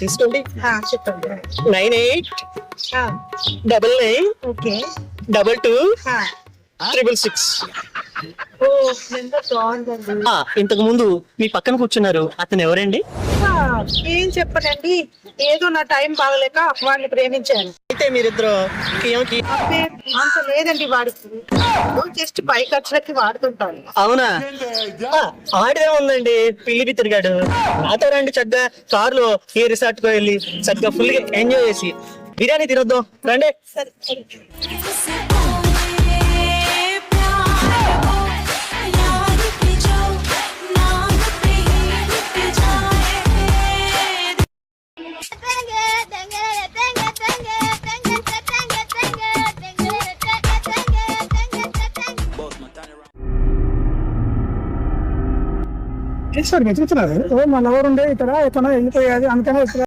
తీసుకోండి. చెప్పండి. 9899 ఓకే. 22 666. ఓ, ఎంత బాగుందండి. ఇంతకు ముందు మీ పక్కన కూర్చున్నారు, అతను ఎవరండి? ఏం చెప్పనండి, ఏదో నా టైం బాగలేక వాడిని ప్రేమించాను. అయితే మీరిద్దరు అబ్బే, అంత లేదండి వాడికి, జస్ట్ పై ఖర్చులకి వాడుతుంటాను. అవునా? ఆడే ఉందండి, పిల్లికి తిరిగాడు. నాతో రండి, చక్కగా కారులో ఏ రిసార్ట్ కు వెళ్ళి చక్కగా ఫుల్ గా ఎంజాయ్ చేసి బిర్యానీ తినొద్దాం రండి. సరే. చూస్తున్నారు మన ఎవరు ఉండే ఇక్కడ ఎక్కడ వెళ్ళిపోయేది అందుకనే